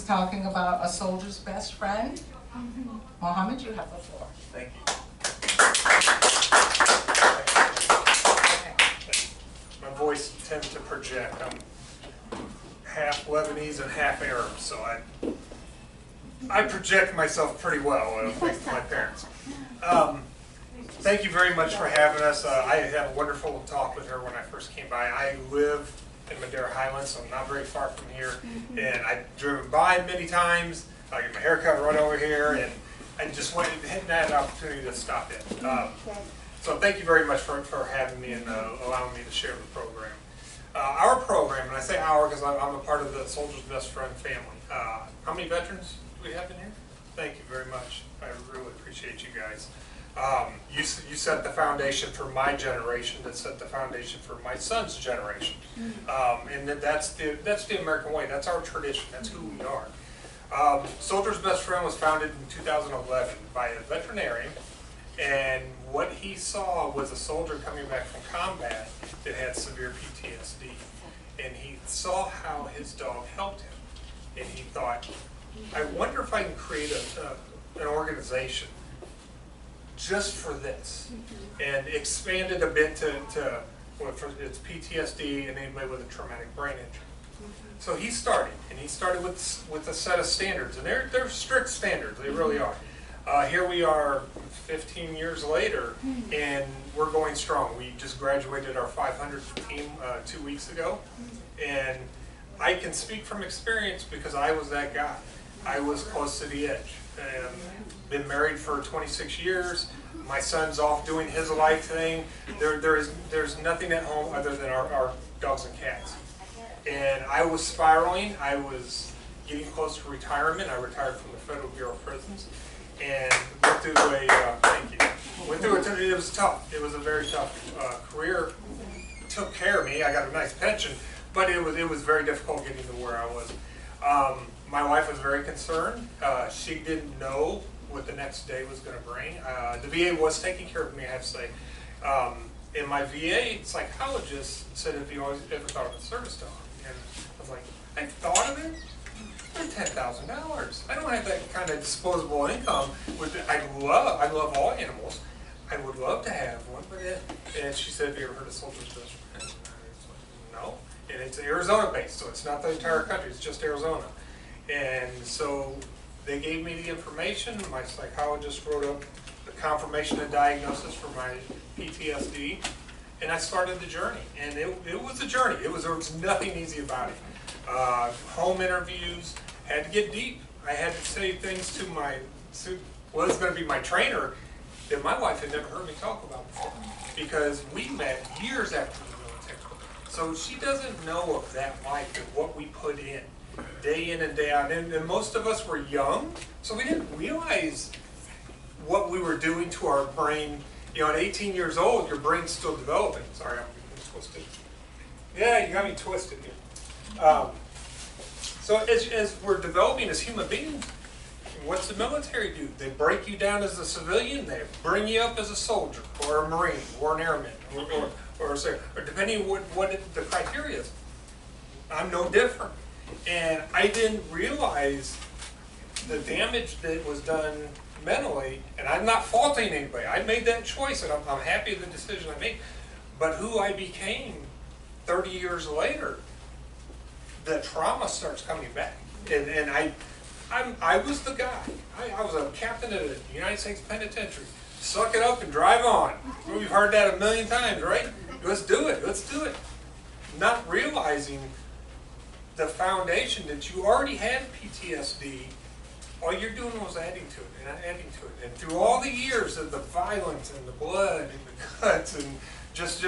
talking about a soldier's best friend. Mohammed, you have the floor. Thank you. My voice tends to project. I'm half Lebanese and half Arab, so I project myself pretty well, thanks to my parents. Thank you very much for having us. I had a wonderful talk with her when I first came by. I live in Madera Highlands, so I'm not very far from here, and I've driven by many times. I get my hair cut right over here, and I just wanted to hit that opportunity to stop in. So thank you very much for having me and allowing me to share the program. Our program, and I say our because I'm a part of the Soldier's Best Friend family. How many veterans do we have in here? Thank you very much. I really appreciate you guys. You set the foundation for my generation, that set the foundation for my son's generation. And that's the American way. That's our tradition. That's who we are. Soldier's Best Friend was founded in 2011 by a veterinarian, and what he saw was a soldier coming back from combat that had severe PTSD, and he saw how his dog helped him, and he thought, I wonder if I can create an organization just for this, and expanded a bit to it's PTSD and anybody with a traumatic brain injury. So he started with a set of standards, and they're strict standards. They really are. Here we are 15 years later, and we're going strong. We just graduated our 500th team 2 weeks ago, and I can speak from experience because I was that guy. I was close to the edge. Been married for 26 years. My son's off doing his life thing. There's nothing at home other than our dogs and cats. And I was spiraling. I was getting close to retirement. I retired from the Federal Bureau of Prisons, and went through it was tough. It was a very tough career. It took care of me. I got a nice pension, but it was very difficult getting to where I was. My wife was very concerned. She didn't know what the next day was going to bring. The VA was taking care of me, I have to say. And my VA psychologist said, "Have you ever thought of a service dog?" And I was like, "I thought of it? They're $10,000. I don't have that kind of disposable income. I love all animals. I would love to have one." But and she said, "Have you ever heard of Soldier's Best Friend?" And I was like, "No." And it's Arizona based, so it's not the entire country. It's just Arizona. And so they gave me the information. My psychologist wrote up the confirmation and diagnosis for my PTSD, and I started the journey. And it was a journey. There was nothing easy about it. Home interviews, had to get deep. I had to say things to what was going to be my trainer that my wife had never heard me talk about before, because we met years after the military. So she doesn't know of that life and what we put in day in and day out. And most of us were young, so we didn't realize what we were doing to our brain. You know, at 18 years old, your brain's still developing. Sorry, I'm twisted. Yeah, you got me twisted here. So as we're developing as human beings, what's the military do? They break you down as a civilian, they bring you up as a soldier, or a Marine, or an airman, or depending on what the criteria is. I'm no different. And I didn't realize the damage that was done mentally, and I'm not faulting anybody. I made that choice, and I'm happy with the decision I made. But who I became 30 years later, the trauma starts coming back. And I was the guy. I was a captain at the United States Penitentiary. Suck it up and drive on. We've heard that a million times, right? Let's do it. Let's do it. Not realizing the foundation that you already had PTSD, all you're doing was adding to it and adding to it. And through all the years of the violence and the blood and the guts and just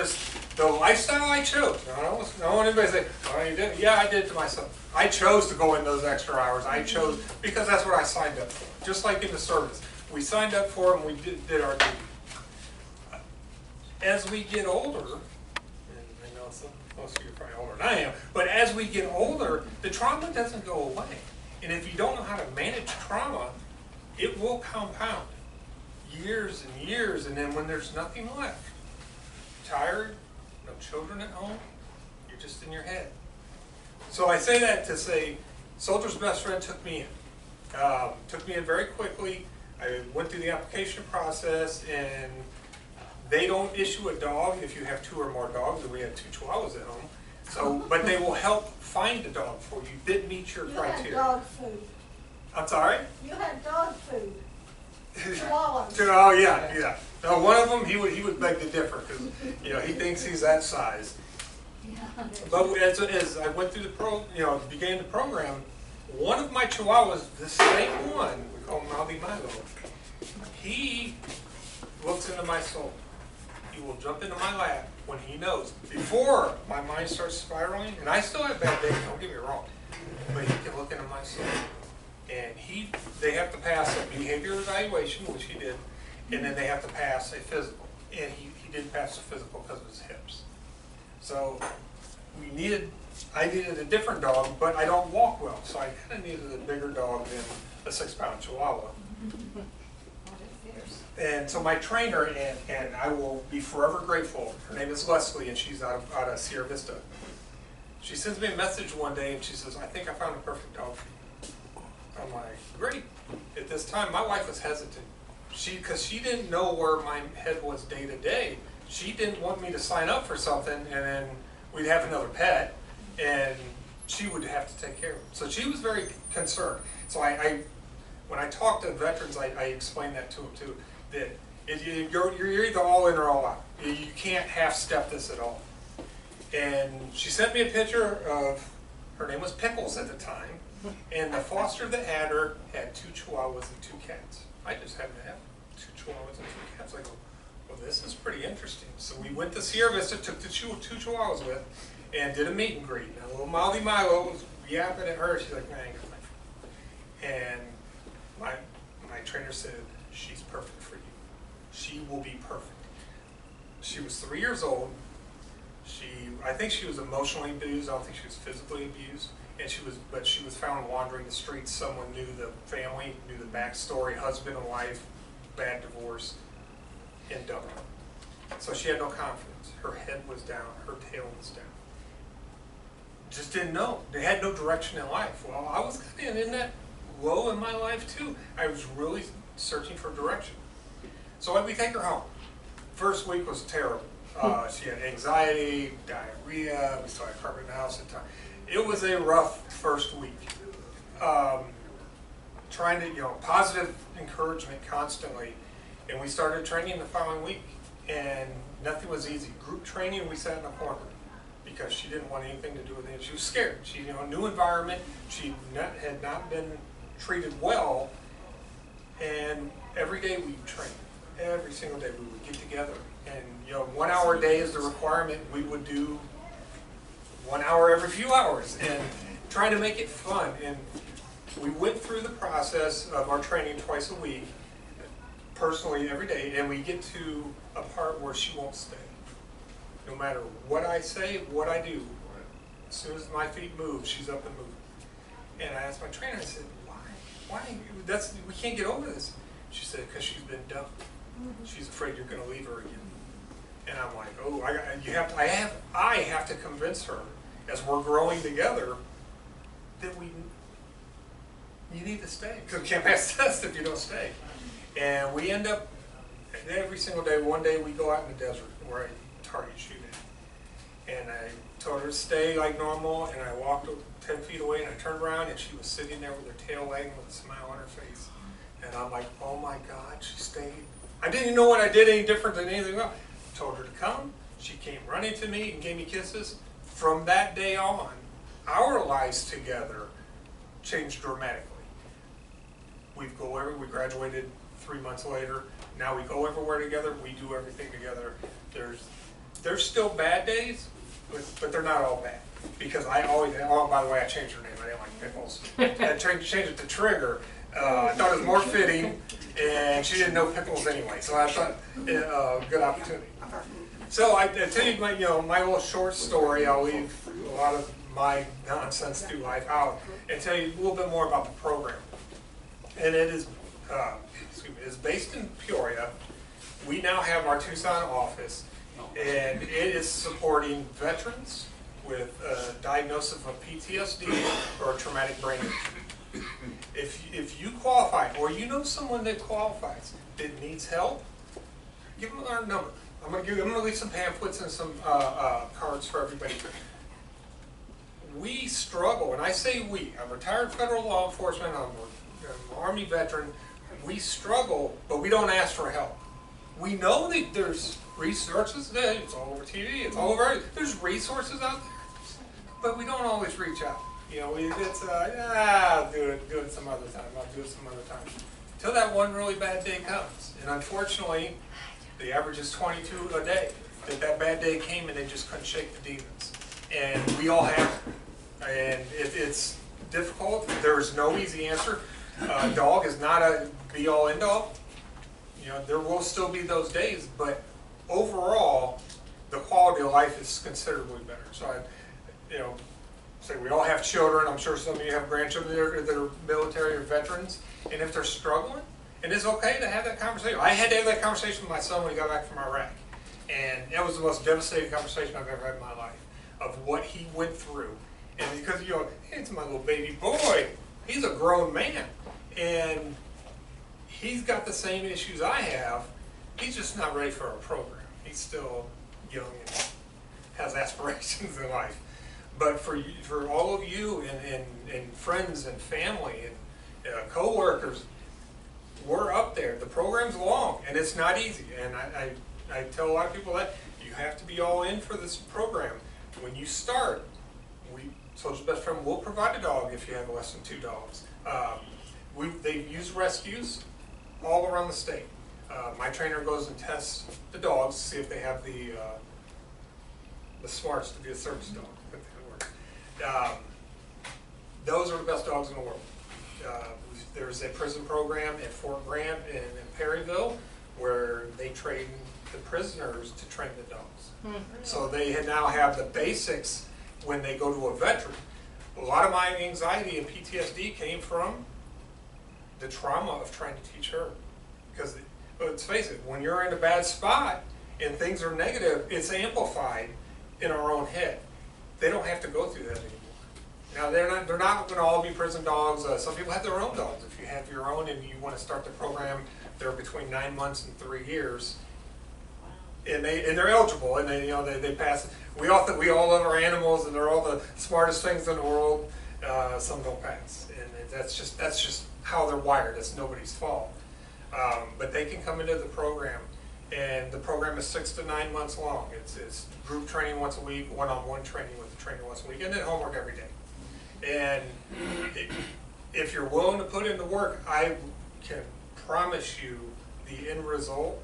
the lifestyle I chose. I don't want anybody to say, "Oh, you did." Yeah, I did it to myself. I chose to go in those extra hours. I chose because that's what I signed up for. Just like in the service, we signed up for it and we did our duty. As we get older, and I know most of you are probably older than I am, but as we get older, the trauma doesn't go away. And if you don't know how to manage trauma, it will compound years and years, and then when there's nothing left, tired, no children at home, you're just in your head. So I say that to say, Soldier's Best Friend took me in. Took me in very quickly. I went through the application process, and they don't issue a dog if you have 2 or more dogs, and we had 2 Chihuahuas at home. So, but they will help find a dog for you. Did meet your criteria. You had dog food. I'm sorry? You had dog food. Chihuahuas. Oh yeah, yeah. No, one of them he would beg to differ because he thinks he's that size. But as I went through began the program, one of my Chihuahuas, the same one, we call him Maldi Milo, he looks into my soul. He will jump into my lap when he knows. Before my mind starts spiraling, and I still have bad days, don't get me wrong, but he can look into my soul. And they have to pass a behavior evaluation, which he did, and then they have to pass a physical. And he didn't pass the physical because of his hips. So I needed a different dog, but I don't walk well, so I kind of needed a bigger dog than a 6-pound Chihuahua. And so my trainer, and I will be forever grateful, her name is Leslie, and she's out of Sierra Vista. She sends me a message one day, and she says, "I think I found a perfect dog for you." I'm like, great. At this time, my wife was hesitant. Because she didn't know where my head was day to day. She didn't want me to sign up for something, and then we'd have another pet, and she would have to take care of him. So she was very concerned. So when I talk to veterans, I explain that to them too, that you're either all in or all out. You can't half-step this at all. And she sent me a picture of, her name was Pickles at the time, and the foster that had her had 2 Chihuahuas and 2 cats. I just happened to have 2 Chihuahuas and 2 cats. I go, well, this is pretty interesting. So we went to Sierra Vista, took the 2 Chihuahuas with, and did a meet and greet. Now, little Maldi Milo was yapping at her. She's like, man, I ain't got my phone. And my trainer said, she's perfect for you. She will be perfect. She was 3 years old. I think she was emotionally abused. I don't think she was physically abused. And but she was found wandering the streets. Someone knew the family, knew the backstory, husband and wife, bad divorce, and dumped her. So she had no confidence. Her head was down, her tail was down. Just didn't know. They had no direction in life. Well, I was kind of in that low in my life too. I was really searching for direction. So we take her home. First week was terrible. She had anxiety, diarrhea, we still had carpet in the house at the time. It was a rough first week. Trying to, positive encouragement constantly. And we started training the following week. And nothing was easy. Group training, we sat in a corner because she didn't want anything to do with it. She was scared. She, new environment. She had not been treated well. And every day we trained. Every single day we would get together. And, 1 hour a day is the requirement. We would do 1 hour every few hours and try to make it fun. And we went through the process of our training twice a week, personally every day, and we get to a part where she won't stay. No matter what I say, what I do, as soon as my feet move, she's up and moving. And I asked my trainer, I said, why? We can't get over this. She said, because she's been dumped. She's afraid you're going to leave her again. And I'm like, oh, I have to convince her, as we're growing together, that you need to stay. Because we can't pass the test if you don't stay. And we end up, every single day, one day we go out in the desert where I target shoot at. And I told her to stay like normal, and I walked 10 feet away, and I turned around, and she was sitting there with her tail wagging with a smile on her face. And I'm like, oh my God, she stayed. I didn't know what I did any different than anything else. I told her to come. She came running to me and gave me kisses. From that day on, our lives together changed dramatically. We graduated 3 months later. Now we go everywhere together. We do everything together. There's still bad days, but they're not all bad. Because by the way, I changed her name. I didn't like Pickles. I changed it to Trigger. I thought it was more fitting, and she didn't know Pickles anyway, so I thought good opportunity. So I tell you my little short story. I'll leave a lot of my nonsense through life out and tell you a little bit more about the program. And it is it's based in Peoria. We now have our Tucson office, and it is supporting veterans with a diagnosis of PTSD or a traumatic brain injury. If you qualify, or you know someone that qualifies, that needs help, give them our number. I'm gonna leave some pamphlets and some cards for everybody. We struggle, and I say we. I'm a retired federal law enforcement. I'm an Army veteran. We struggle, but we don't ask for help. We know that there's resources there. It's all over TV. It's all over. There's resources out there, but we don't always reach out. You know, it's I'll do it some other time. I'll do it some other time. Until that one really bad day comes, and unfortunately, the average is 22 a day. That bad day came and they just couldn't shake the demons, and we all have it. And it's difficult. There's no easy answer. Dog is not a be-all, end-all. You know, there will still be those days, but overall, the quality of life is considerably better. So I, say we all have children. I'm sure some of you have grandchildren that are military or veterans, and if they're struggling, and it's okay to have that conversation. I had to have that conversation with my son when he got back from Iraq, and that was the most devastating conversation I've ever had in my life, of what he went through. And because, hey, it's my little baby boy, he's a grown man, and he's got the same issues I have. He's just not ready for a program. He's still young and has aspirations in life. But for all of you and friends and family and co-workers, we're up there. The program's long, and it's not easy. And I tell a lot of people that you have to be all in for this program. When you start, Soldier's Best Friend will provide a dog if you have less than 2 dogs. They've used rescues all around the state. My trainer goes and tests the dogs to see if they have the smarts to be a service dog. Those are the best dogs in the world. There's a prison program at Fort Grant in Perryville where they train the prisoners to train the dogs. Mm-hmm. So they now have the basics when they go to a veteran. A lot of my anxiety and PTSD came from the trauma of trying to teach her. Because let's face it, when you're in a bad spot and things are negative, it's amplified in our own head. They don't have to go through that anymore. Now they're not going to all be prison dogs. Some people have their own dogs. If you have your own and you want to start the program, they're between 9 months and 3 years, and they're eligible, and they pass. We all think we all love our animals, and they're all the smartest things in the world. Some don't pass, and that's just how they're wired. That's nobody's fault. But they can come into the program, and the program is 6 to 9 months long. It's group training once a week, one-on-one training with the trainer once a week, and then homework every day. And if you're willing to put in the work, I can promise you the end result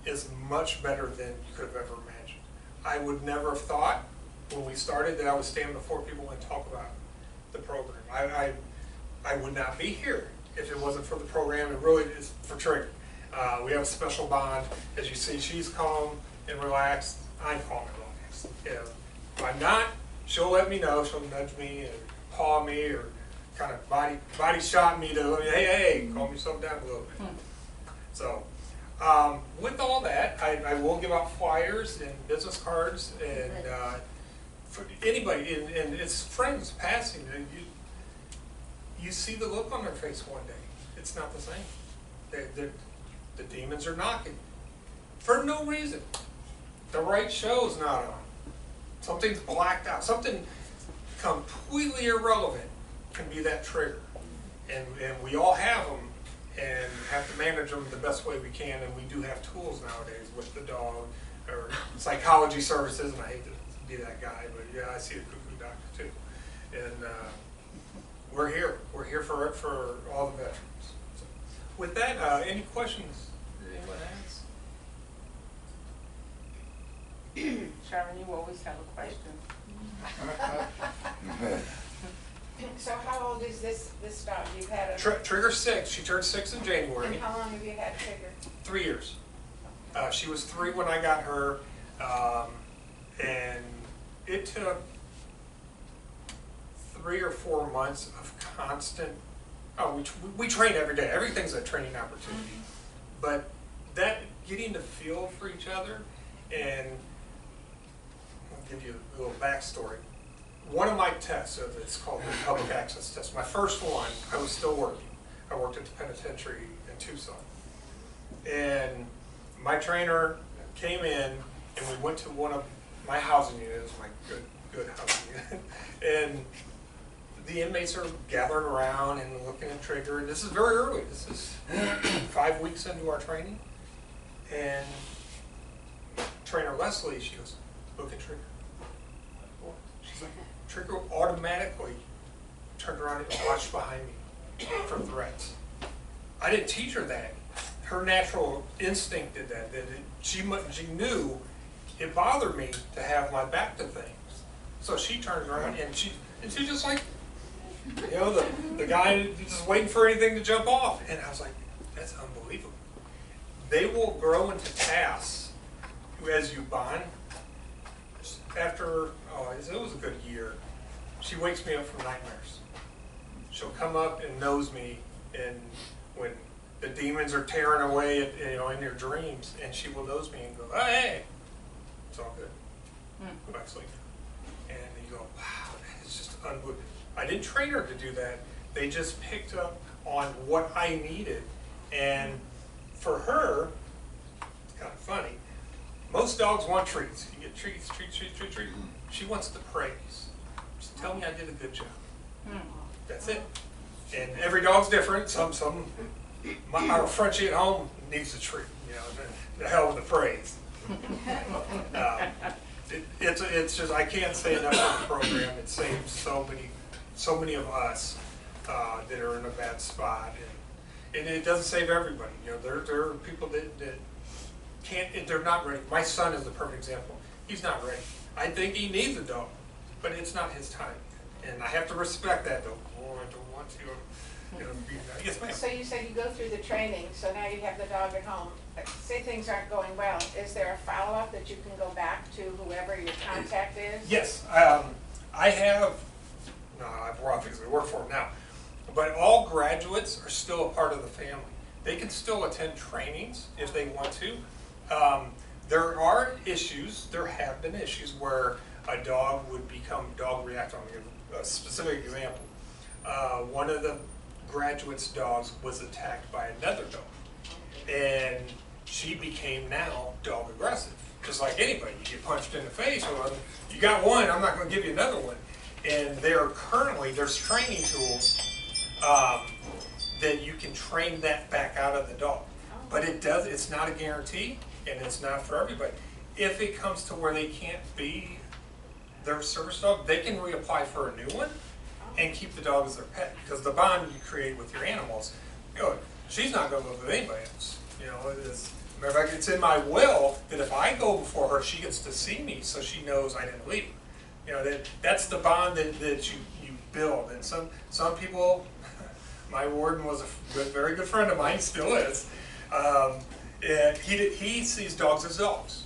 is much better than you could have ever imagined. I would never have thought when we started that I would stand before people and talk about the program. I would not be here if it wasn't for the program. It really is for Trigger. We have a special bond. As you see, she's calm and relaxed. I'm calm and relaxed. If I'm not, she'll let me know. She'll nudge me and paw me or kind of body shot me to, hey, calm yourself down a little bit. So with all that, I will give out flyers and business cards, and for anybody, and it's friends passing, you see the look on their face one day. It's not the same. The demons are knocking for no reason. The right show's not on. Something's blacked out. Something completely irrelevant can be that trigger. And we all have them and have to manage them the best way we can. And we do have tools nowadays with the dog or psychology services. And I hate to be that guy, but yeah, I see a cuckoo doctor too. And we're here. We're here for all the veterans. So with that, any questions that anyone has? Sharon, you always have a question. So how old is this dog? You've had a... Trigger's 6. She turned 6 in January. And how long have you had Trigger? 3 years. She was 3 when I got her, and it took 3 or 4 months of constant. We train every day. Everything's a training opportunity, but that getting to feel for each other and give you a little backstory. One of my tests, it's called the public access test. My first one, I was still working. I worked at the penitentiary in Tucson. And my trainer came in and we went to one of my housing units, my good housing unit. And the inmates are gathered around and looking at Trigger. And this is very early. This is 5 weeks into our training. And trainer Leslie, she goes, look at Trigger. She's like, Trigger automatically turned around and watched behind me for threats. I didn't teach her that. Her natural instinct did that. She knew it bothered me to have my back to things. So she turned around and she just like, you know, the guy just waiting for anything to jump off. And I was like, that's unbelievable. They will grow into tasks as you bond. After, it was a good year, she wakes me up from nightmares. She'll come up and nose me, and when the demons are tearing away at, in your dreams, and she will nose me and go, oh, hey, it's all good. Go back to sleep. And you go, wow, it's just unbelievable. I didn't train her to do that. They just picked up on what I needed. And for her, it's kind of funny, most dogs want treats. You get treats. She wants the praise. Just tell me I did a good job. That's it. And every dog's different. Our Frenchie at home needs a treat. The hell with the praise. It's just, I can't say enough about the program. It saves so many of us that are in a bad spot. And it doesn't save everybody. There are people that can't, they're not ready. My son is the perfect example. He's not ready. I think he needs a dog, but it's not his time. And I have to respect that, though. Oh, I don't want to be, yes, ma'am. So you said you go through the training, so now you have the dog at home. Say things aren't going well. Is there a follow-up that you can go back to whoever your contact is? Yes, I have, no, I've obviously work for them now, but all graduates are still a part of the family. They can still attend trainings if they want to. There are issues, there have been issues where a dog would become dog reactive. I'm going to give a specific example. One of the graduate's dogs was attacked by another dog, and she became now dog aggressive. Just like anybody, you get punched in the face, well, you got one, I'm not going to give you another one. And there's training tools that you can train that back out of the dog. But it's not a guarantee, and it's not for everybody. If it comes to where they can't be their service dog, they can reapply for a new one and keep the dog as their pet. Because the bond you create with your animals, she's not going to live with anybody else. Matter of fact, it's in my will that if I go before her, she gets to see me, so she knows I didn't leave. That's the bond that you build. And some people, my warden was a very good friend of mine, still is. And he sees dogs as dogs,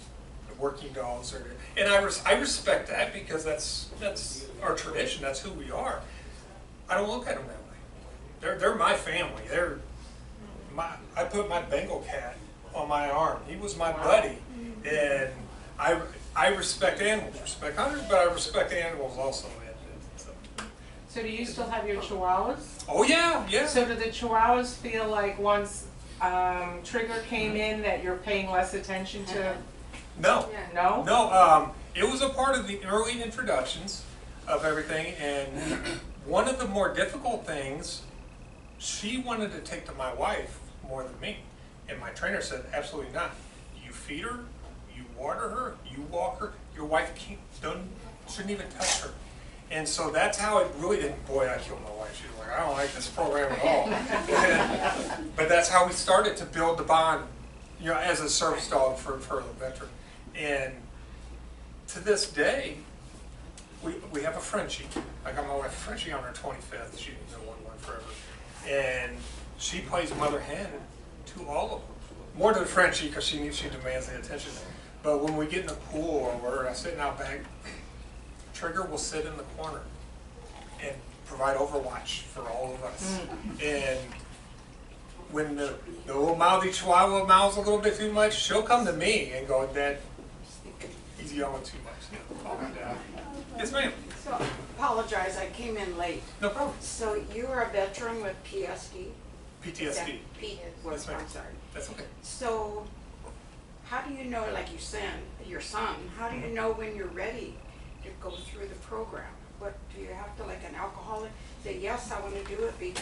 working dogs, and I respect that because that's our tradition. That's who we are. I don't look at them that way. They're my family. I put my Bengal cat on my arm. He was my buddy, and I respect animals. Respect hunters, but I respect animals also. So do you still have your chihuahuas? Oh yeah. So do the chihuahuas feel like once Trigger came in that you're paying less attention to? No. No? No, it was a part of the early introductions of everything, and one of the more difficult things, she wanted to take to my wife more than me, and my trainer said, absolutely not. You feed her, you water her, you walk her, your wife shouldn't even touch her. And so that's how it really didn't, boy, I killed my wife. She was like, I don't like this program at all. But that's how we started to build the bond, as a service dog for the veteran. And to this day, we have a Frenchie. I got my wife a Frenchie on her 25th. She didn't know one forever. And she plays mother hen to all of them. More than Frenchie because she demands the attention. But when we get in the pool or we're sitting out back, Trigger will sit in the corner and provide overwatch for all of us. And when the little mouthy chihuahua mouths a little bit too much, she'll come to me and go, Dad, he's yelling too much. Yeah. Calm him down. Yes, ma'am. So, apologize, I came in late. No problem. So you are a veteran with PSD? PTSD. Pete Yes, was, ma'am. I'm sorry. That's okay. So, how do you know, like you said, your son, how do you know when you're ready to go through the program? What, do you have to, like an alcoholic, say, yes, I want to do it, be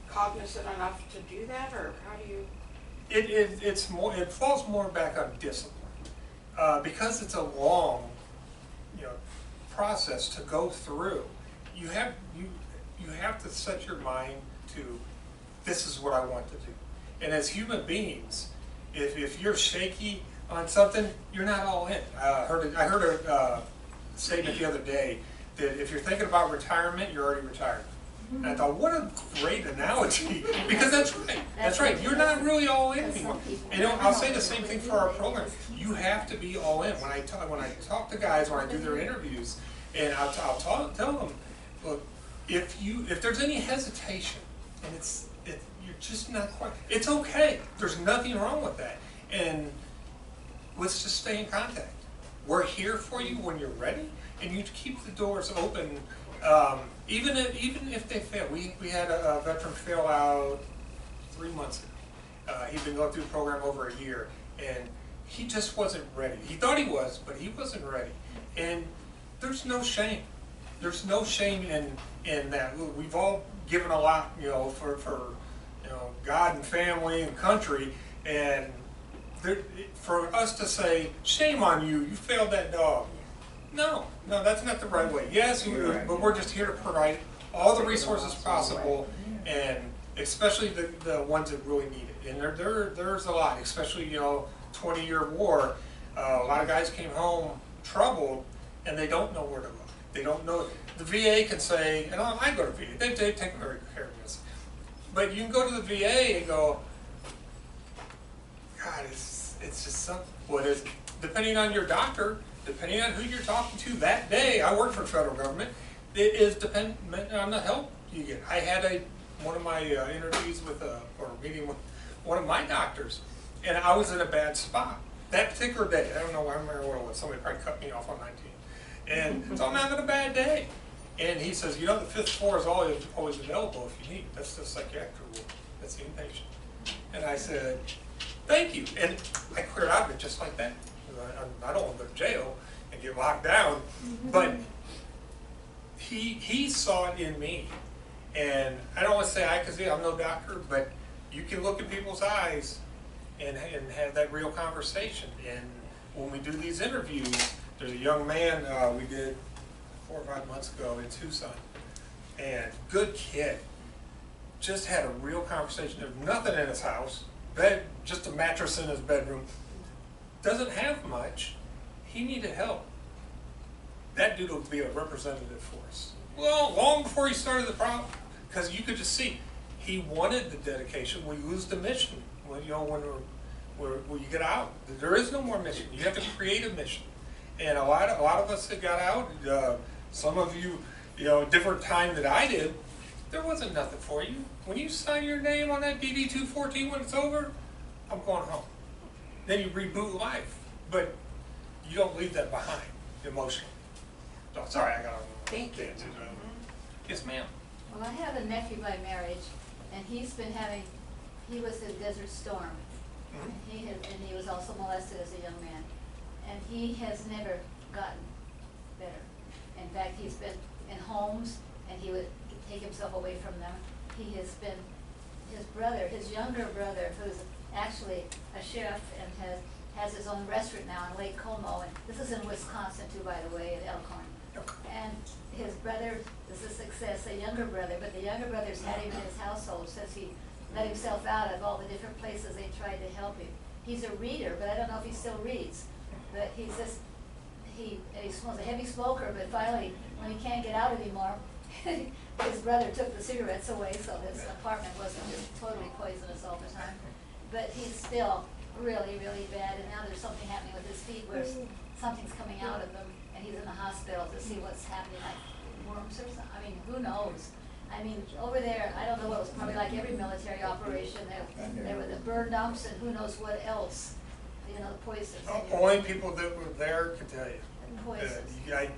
cognizant enough to do that, or how do you? It's more. It falls more back on discipline because it's a long, process to go through. You have to set your mind to, this is what I want to do. And as human beings, if you're shaky on something, you're not all in. I heard a statement the other day that if you're thinking about retirement, you're already retired. And I thought, what a great analogy, because that's right. That's right. You're not really all in anymore. And I'll say the same thing for our program. You have to be all in. When I talk to guys, when I do their interviews, and I'll tell them, look, if there's any hesitation, and you're just not quite, it's okay. There's nothing wrong with that. And let's just stay in contact. We're here for you when you're ready, and you keep the doors open. Even if they fail, we had a veteran fail out 3 months ago. He'd been going through the program over a year, and he just wasn't ready. He thought he was, but he wasn't ready. And there's no shame. There's no shame in that. We've all given a lot, for God and family and country, and for us to say, shame on you, you failed that dog. No, that's not the right way. Yes, but we're just here to provide all the resources possible, and especially the ones that really need it. And there's a lot, especially 20-year war. A lot of guys came home troubled, and they don't know where to go. They don't know. The VA can say, and I go to VA. They take very care of this, but you can go to the VA and go, God, it's just something. What is, depending on your doctor. Depending on who you're talking to that day, I work for the federal government, it is dependent on the help you get. I had one of my interviews or meeting with one of my doctors, and I was in a bad spot. That particular day, I don't know, I remember what it was, somebody probably cut me off on 19. And so I'm having a bad day. And he says, the 5th floor is always available if you need. That's the psychiatric ward. That's the inpatient. And I said, thank you. And I cleared out of it just like that. I don't want to go to jail and get locked down, but he saw it in me, and I don't want to say because I'm no doctor, but you can look in people's eyes and have that real conversation. And when we do these interviews, there's a young man we did 4 or 5 months ago in Tucson, and good kid, just had a real conversation. There's nothing in his house, just a mattress in his bedroom. Doesn't have much. He needed help. That dude will be a representative for us. Well, long before he started the problem, because you could just see he wanted the dedication. We lose the mission. When you get out, there is no more mission. You have to create a mission. And a lot of us that got out, some of you, a different time than I did, there wasn't nothing for you. When you sign your name on that DD 214 when it's over, I'm going home. Then you reboot life, but you don't leave that behind emotionally. Oh, sorry, I got on. Thank you. Yes, ma'am. Well, I have a nephew by marriage, and he was in Desert Storm. And he was also molested as a young man. And he has never gotten better. In fact, he's been in homes, and he would take himself away from them. He has been, his younger brother, who's actually a sheriff and has his own restaurant now in Lake Como, and this is in Wisconsin too, by the way, in Elkhorn. And his brother is a success, a younger brother, but the younger brother's had him in his household since he let himself out of all the different places they tried to help him. He's a reader, but I don't know if he still reads. But he smells a heavy smoker, but finally, when he can't get out anymore, his brother took the cigarettes away, so his apartment wasn't just totally poisonous all the time. But he's still really, really bad, and now there's something happening with his feet where something's coming out of them, and he's in the hospital to see what's happening, like worms or something. I mean, who knows? I mean, over there, I don't know, it was probably like every military operation. There were the burn dumps and who knows what else, the poisons. Only people that were there can tell you. poisons. I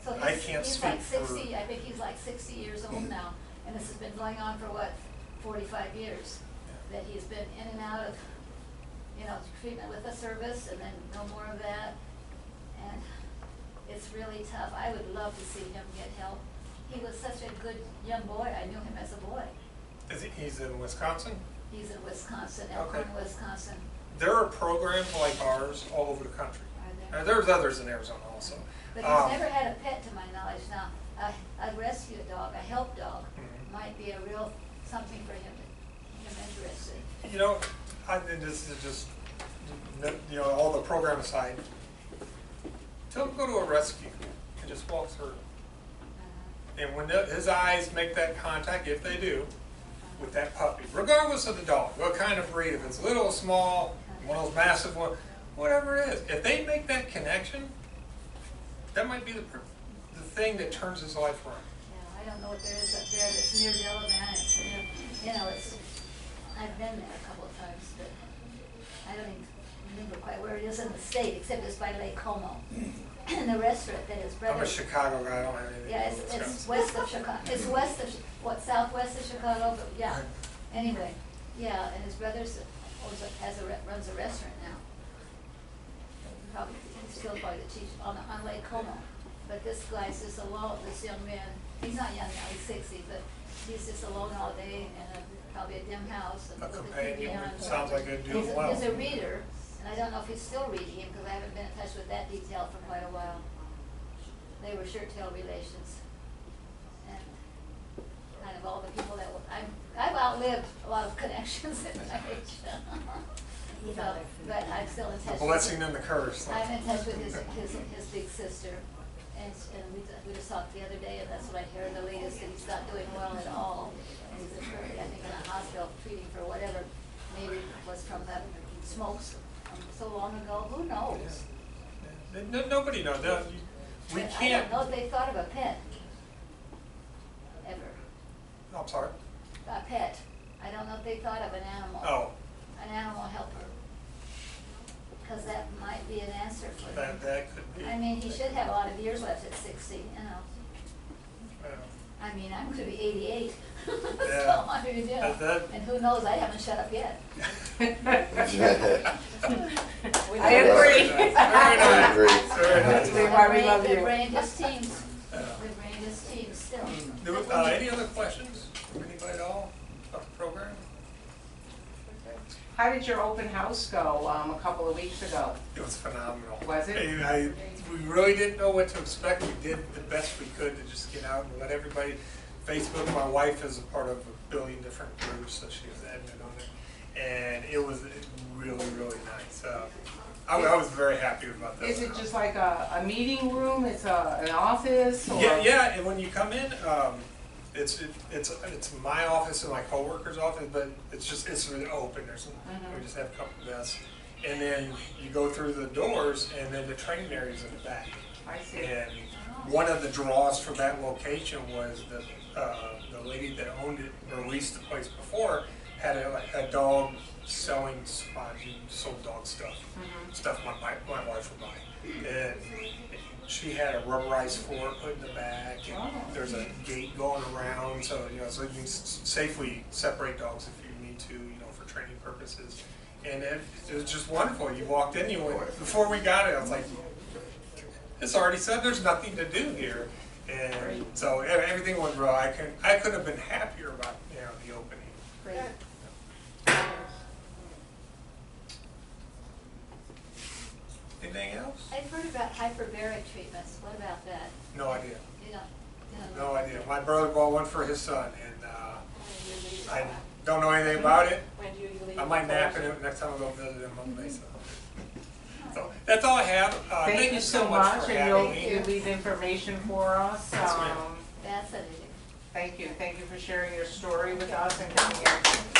So can't he's speak like for. 60, I think he's like 60 years old now, and this has been going on for what, 45 years? That he's been in and out of, you know, treatment with the service, and then no more of that. And it's really tough. I would love to see him get help. He was such a good young boy. I knew him as a boy. He's in Wisconsin? He's in Wisconsin, Okay. Elkhorn, Wisconsin. There are programs like ours all over the country. Are there? There's others in Arizona also. But he's never had a pet to my knowledge. Now, a rescue dog, a help dog, Mhm. might be a real something for him interested. You know, and this is just, you know, all the program aside, tell him to go to a rescue and just walk through. And when his eyes make that contact, if they do, with that puppy, regardless of the dog, what kind of breed, if it's little, small, one of those massive ones, whatever it is, if they make that connection, that might be the thing that turns his life around. Yeah, I don't know what there is up there that's near Delavan. It's near, you know, I've been there a couple of times, but I don't even remember quite where it is in the state, except it's by Lake Como. And the restaurant that his brother. I'm a Chicago guy, I don't have anything. Yeah, to do with it's Wisconsin. west of Chicago, it's west of, southwest of Chicago, but yeah. Anyway, yeah, and his brother's runs a restaurant now. Probably, he's still probably the chief on Lake Como. But this guy's just alone, this young man, he's not young now, he's 60, but he's just alone all day in probably a dim house. And A with companion, TV on. sounds like it'd do well. He's a reader, and I don't know if he's still reading him, because I haven't been in touch with that detail for quite a while. They were shirt-tail relations. And kind of all the people that I've outlived a lot of connections in my age. So, but I'm still in touch. The blessing and the curse. I'm in touch with his big sister, and we just talked the other day, and that's what I heard the latest, that he's not doing well at all. And he's currently, I think, in a hospital treating for whatever, maybe was from the smokes from so long ago, who knows? Nobody knows. We But can't. I don't know if they thought of a pet, ever, I'm sorry. a pet. I don't know if they thought of an animal. Oh, An animal helper. Because that might be an answer for them. that could be. I mean, he should have a lot of years left at 60, you know. I mean, I'm gonna be 88. Yeah. So, I mean, you know, That- and who knows, I haven't shut up yet. I Very agree. nice. Very nice. Agree. Very nice. That's why we love Their you. brain just teams. Yeah. Their brain just teams still. Any other questions from anybody at all about the program? How did your open house go a couple of weeks ago? It was phenomenal. Was it? We really didn't know what to expect. We did the best we could to just get out and let everybody. Facebook, my wife is a part of a billion different groups, so she was admin on it. And it was really, really nice. I was very happy about that. Is it just like a meeting room? It's an office? Or? Yeah, and when you come in, it's my office and my coworker's office, but it's really open. We just have a couple of desks, and then you go through the doors, and then the training area's in the back. I see. And one of the draws for that location was the lady that owned it or leased the place before had a dog selling spot. She sold dog stuff, stuff my wife would buy, and she had a rubberized floor put in the back, and there's a gate going around, so so you can safely separate dogs if you need to, for training purposes. And it was just wonderful. You walked in, before we got it, I was like, it's already said there's nothing to do here, and so everything went well. I couldn't have been happier about the opening. Great. Anything else? I've heard about hyperbaric treatments. What about that? No idea. You don't No know? idea. My brother bought one for his son, and I don't know anything about it. When do you leave? I might nap in it next time I go visit him Monday. So that's all I have. Thank you so much much, for and having me. you'll leave information for us. Yes, ma'am. Fascinating. Thank you for sharing your story with us and coming here.